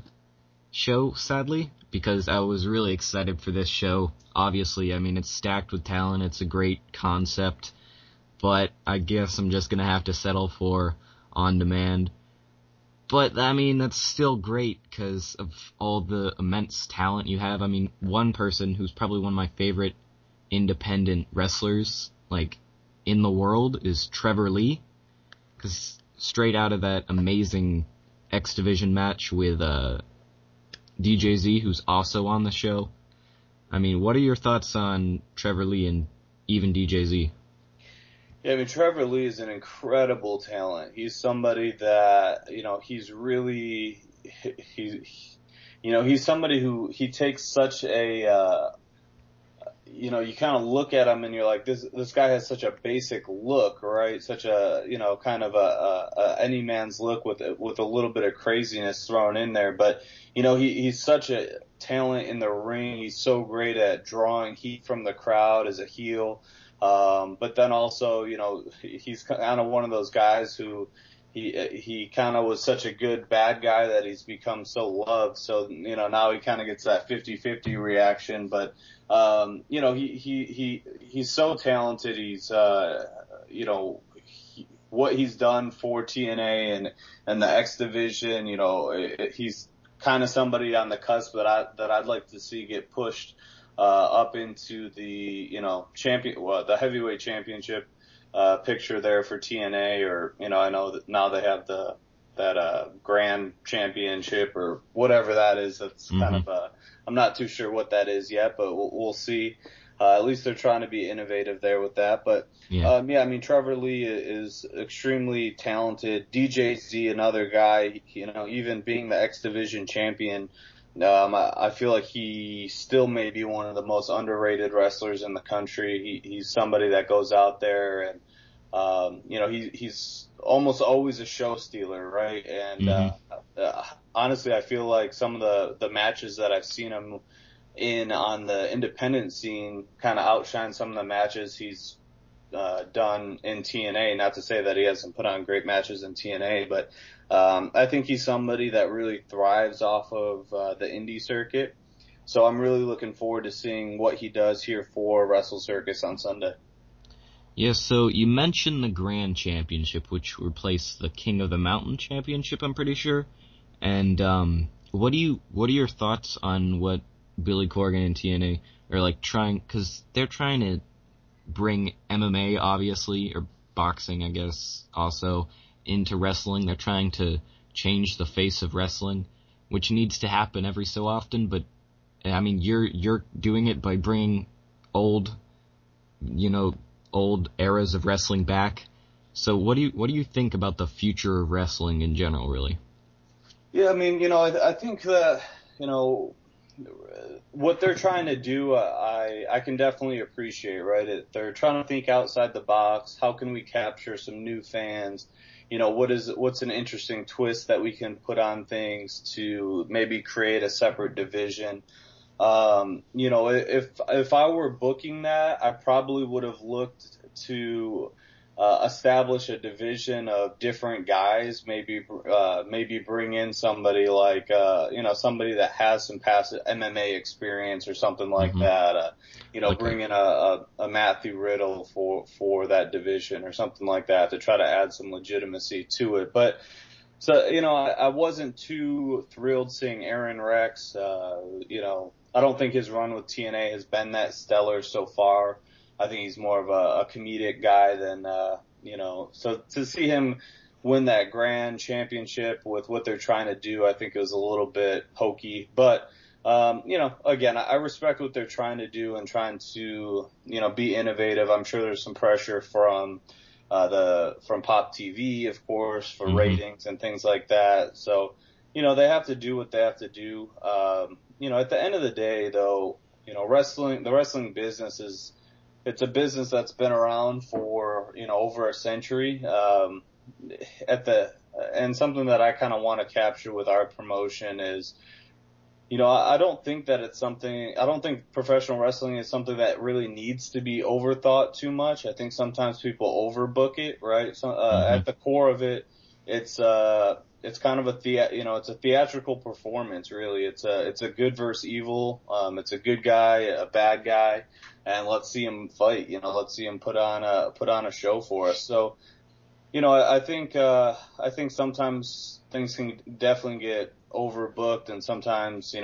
show, sadly, because I was really excited for this show. Obviously, I mean, it's stacked with talent. It's a great concept, but I guess I'm just going to have to settle for on demand. But, I mean, that's still great because of all the immense talent you have. I mean, one person who's probably one of my favorite independent wrestlers, like, in the world is Trevor Lee. Because straight out of that amazing X Division match with DJZ, who's also on the show. I mean, what are your thoughts on Trevor Lee and even DJZ? Yeah, I mean, Trevor Lee is an incredible talent. He's somebody that, he's really, he's somebody who, he takes such a, you kind of look at him and you're like, this guy has such a basic look, right? Such a, kind of a any man's look with a little bit of craziness thrown in there. But, he's such a talent in the ring. He's so great at drawing heat from the crowd as a heel. But then also, he's kind of one of those guys who he kind of was such a good bad guy that he's become so loved. So, now he kind of gets that 50-50 reaction. But, he's so talented. He's, what he's done for TNA and the X Division, he's kind of somebody on the cusp that I'd like to see get pushed up into the, the heavyweight championship, picture there for TNA, or, I know that now they have that grand championship or whatever that is. That's kind of, I'm not too sure what that is yet, but we'll see. At least they're trying to be innovative there with that. But, I mean, Trevor Lee is extremely talented. DJZ, another guy, even being the X Division champion, I feel like he still may be one of the most underrated wrestlers in the country. He's somebody that goes out there and, he's almost always a show stealer, right? And, honestly, I feel like some of the matches that I've seen him in on the independent scene kind of outshine some of the matches he's done in TNA. Not to say that he hasn't put on great matches in TNA, but I think he's somebody that really thrives off of the indie circuit. So I'm really looking forward to seeing what he does here for Wrestle Circus on Sunday. Yeah, so you mentioned the Grand Championship, which replaced the King of the Mountain Championship, I'm pretty sure. And what are your thoughts on what Billy Corgan and TNA are like trying, because they're trying to bring MMA, obviously, or boxing, I guess, also into wrestling. They're trying to change the face of wrestling, which needs to happen every so often. But I mean, you're doing it by bringing old eras of wrestling back. So what do you think about the future of wrestling in general, really? Yeah, I mean, I think that, what they're trying to do, I can definitely appreciate, right? They're trying to think outside the box. How can we capture some new fans? What's an interesting twist that we can put on things to maybe create a separate division? If I were booking that, I probably would have looked to establish a division of different guys, maybe bring in somebody like, somebody that has some past MMA experience or something like that, bring in a Matthew Riddle for that division or something like that to try to add some legitimacy to it. But, So, I wasn't too thrilled seeing Aaron Rex. I don't think his run with TNA has been that stellar so far. I think he's more of a comedic guy than, so to see him win that grand championship with what they're trying to do, I think it was a little bit hokey. But, again, I respect what they're trying to do and trying to, be innovative. I'm sure there's some pressure from Pop TV, of course, for ratings and things like that. So, they have to do what they have to do. At the end of the day, though, the wrestling business it's a business that's been around for, over a century. And something that I kind of want to capture with our promotion is, I don't think professional wrestling is something that really needs to be overthought too much. I think sometimes people overbook it, right? So, at the core of it, it's kind of it's a theatrical performance, really. It's a good versus evil. It's a good guy, a bad guy, and let's see him fight, let's see him put on a show for us. So, I think sometimes things can definitely get overbooked, and sometimes,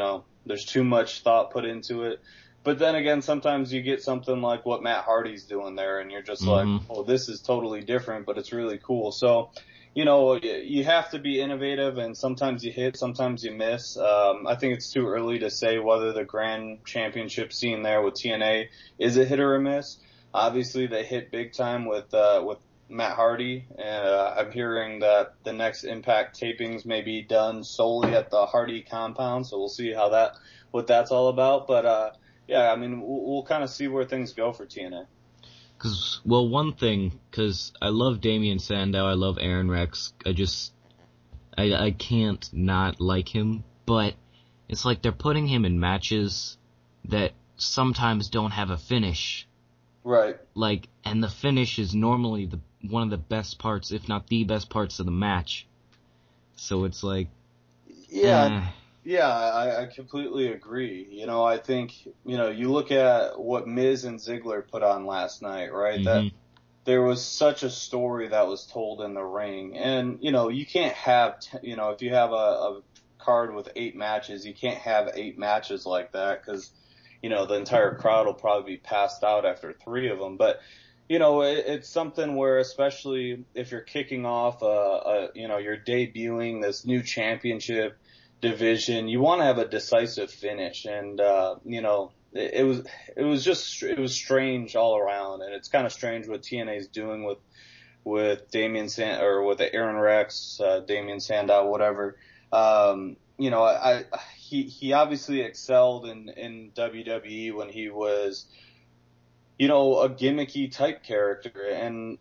there's too much thought put into it. But then again, sometimes you get something like what Matt Hardy's doing there, and you're just like, oh, this is totally different, but it's really cool. So, you have to be innovative, and sometimes you hit, sometimes you miss. I think it's too early to say whether the Grand Championship scene there with TNA is a hit or a miss. Obviously, they hit big time with Matt Hardy, and I'm hearing that the next Impact tapings may be done solely at the Hardy compound, so we'll see what that's all about. But we'll kind of see where things go for TNA. Because I love Damian Sandow, I love Aaron Rex, I can't not like him, but it's like they're putting him in matches that sometimes don't have a finish. Right. And the finish is normally one of the best parts, if not the best parts of the match. So it's like, yeah, I completely agree. I think, you look at what Miz and Ziggler put on last night, right? That there was such a story that was told in the ring. And, you can't have, if you have a card with 8 matches, you can't have 8 matches like that because, the entire crowd will probably be passed out after 3 of them. But, it's something where, especially if you're kicking off, you're debuting this new championship division, you want to have a decisive finish. And, it was strange all around. And it's kind of strange what TNA is doing with with Aaron Rex, Damian Sandow, whatever. He obviously excelled in WWE when he was, a gimmicky type character, and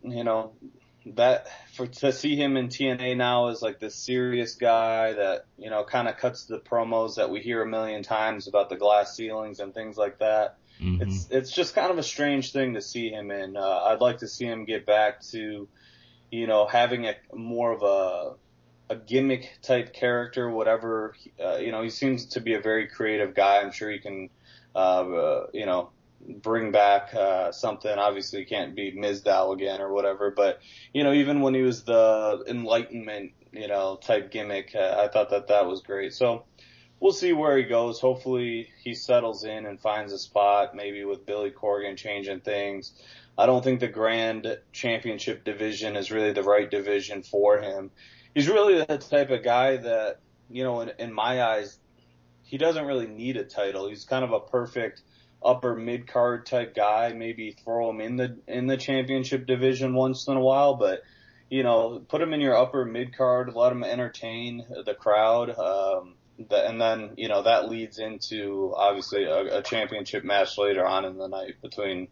to see him in TNA now as like this serious guy that kind of cuts the promos that we hear a million times about the glass ceilings and things like that. It's just kind of a strange thing to see him in. I'd like to see him get back to having more of a gimmick type character, whatever. He seems to be a very creative guy. I'm sure he can bring back something. Obviously he can't be Mizdow again or whatever, but even when he was the Enlightenment type gimmick, I thought that was great. So we'll see where he goes. Hopefully he settles in and finds a spot, maybe with Billy Corgan changing things. I don't think the Grand Championship division is really the right division for him. He's really the type of guy that, in my eyes, he doesn't really need a title. He's kind of a perfect upper mid card type guy. Maybe throw him in the championship division once in a while, but put him in your upper mid card, let him entertain the crowd. And then that leads into obviously a championship match later on in the night between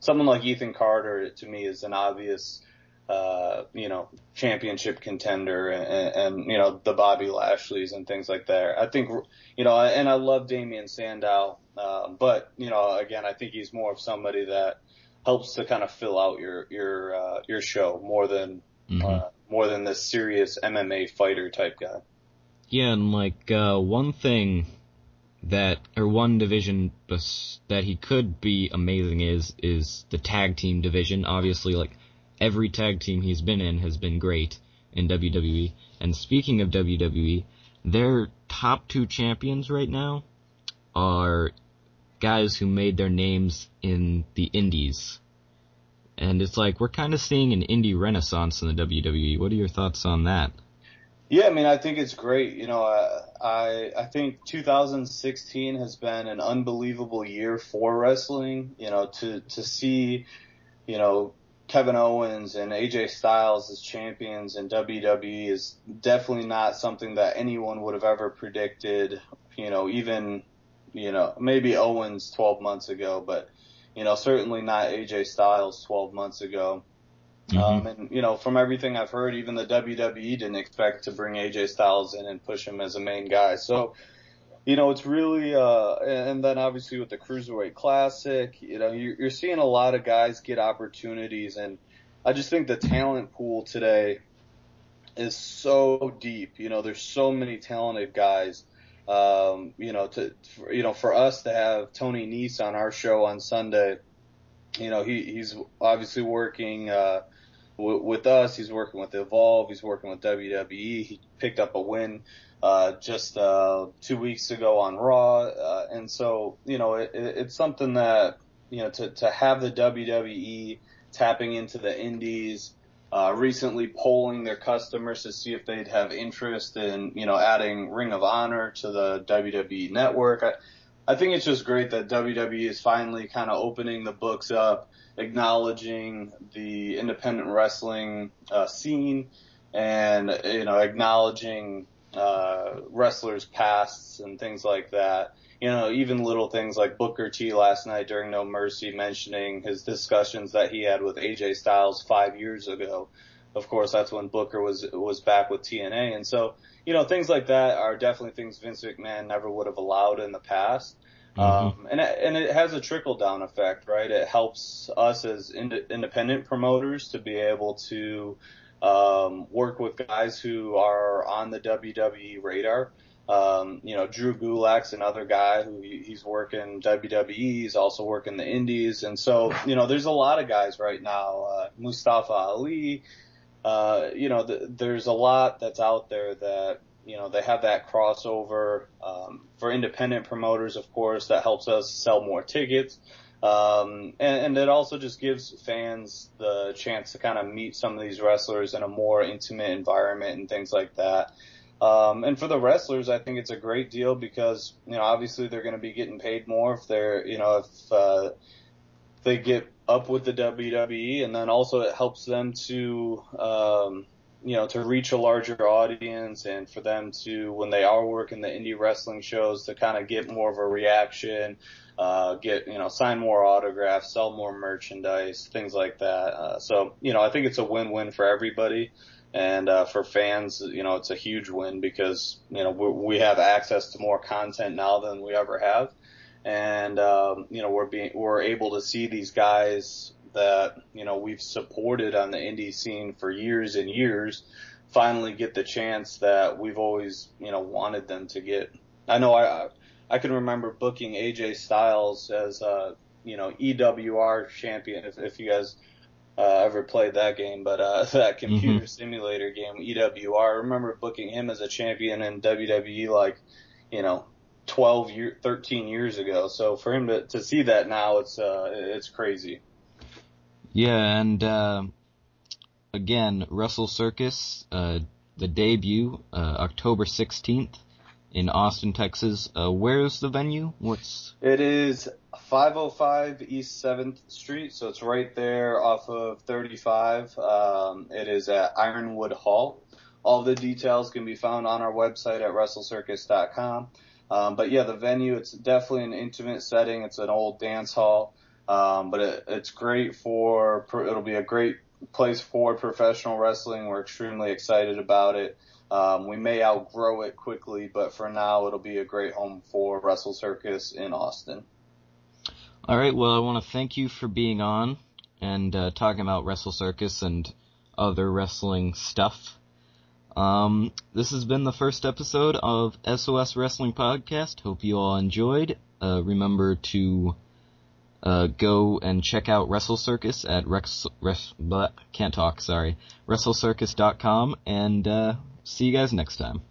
someone like Ethan Carter. To me is an obvious championship contender, and the Bobby Lashleys and things like that. I think and I love Damian Sandow, but again, I think he's more of somebody that helps to kind of fill out your show more than this serious MMA fighter type guy. Yeah, and one division that he could be amazing is the tag team division. Obviously, every tag team he's been in has been great, in WWE. And speaking of WWE, their top 2 champions right now are guys who made their names in the indies. And it's like, we're kind of seeing an indie renaissance in the WWE. What are your thoughts on that? Yeah, I mean, I think it's great. You know, I think 2016 has been an unbelievable year for wrestling. You know, to see, you know, Kevin Owens and AJ Styles as champions in WWE is definitely not something that anyone would have ever predicted. You know, even, you know, maybe Owens 12 months ago, but, you know, certainly not AJ Styles 12 months ago. And, you know, from everything I've heard, even the WWE didn't expect to bring AJ Styles in and push him as a main guy. So, you know, it's really, and then obviously with the Cruiserweight Classic, you know, you're seeing a lot of guys get opportunities. And I just think the talent pool today is so deep. You know, there's so many talented guys. You know, for us to have Tony Nese on our show on Sunday, you know, he's obviously working, with us. He's working with Evolve. He's working with WWE. He picked up a win, just 2 weeks ago on Raw. And so, you know, it's something that, you know, to have the WWE tapping into the indies, recently polling their customers to see if they'd have interest in, you know, adding Ring of Honor to the WWE network. I think it's just great that WWE is finally kind of opening the books up, acknowledging the independent wrestling scene, and, you know, acknowledging wrestlers' pasts and things like that. You know, even little things like Booker T last night during No Mercy mentioning his discussions that he had with AJ Styles 5 years ago. Of course, that's when Booker was back with TNA. And so, you know, things like that are definitely things Vince McMahon never would have allowed in the past. And it has a trickle-down effect, right? It helps us as independent promoters to be able to work with guys who are on the WWE radar. You know, Drew Gulak's another guy who he's working WWE. He's also working the indies. And so, you know, there's a lot of guys right now. Mustafa Ali, you know, there's a lot that's out there that, you know, they have that crossover. For independent promoters, of course, that helps us sell more tickets. And it also just gives fans the chance to kind of meet some of these wrestlers in a more intimate environment and things like that. And for the wrestlers, I think it's a great deal because, you know, obviously they're going to be getting paid more if they're, you know, if they get up with the WWE, and then also it helps them to, you know, to reach a larger audience, and for them to, when they are working the indie wrestling shows, to kind of get more of a reaction, get, you know, sign more autographs, sell more merchandise, things like that. So, you know, I think it's a win-win for everybody. And for fans, you know, it's a huge win because, you know, we have access to more content now than we ever have. And, you know, we're able to see these guys that, you know, we've supported on the indie scene for years and years finally get the chance that we've always, you know, wanted them to get. I know I can remember booking AJ Styles as, you know, EWR champion, if you guys ever played that game, but that computer simulator game, EWR, I remember booking him as a champion in WWE like, you know, 13 years ago. So for him to see that now, it's crazy. Yeah, and again, Wrestle Circus, the debut, October 16th in Austin, Texas. Where's the venue? It is 505 East 7th Street, so it's right there off of 35. It is at Ironwood Hall. All the details can be found on our website at WrestleCircus.com. But yeah, the venue, it's definitely an intimate setting. It's an old dance hall. But it's great it'll be a great place for professional wrestling. We're extremely excited about it. We may outgrow it quickly, but for now, it'll be a great home for Wrestle Circus in Austin. All right. Well, I want to thank you for being on and talking about Wrestle Circus and other wrestling stuff. This has been the first episode of SOS Wrestling Podcast. Hope you all enjoyed. Remember to Go and check out Wrestle Circus at WrestleCircus.com, and see you guys next time.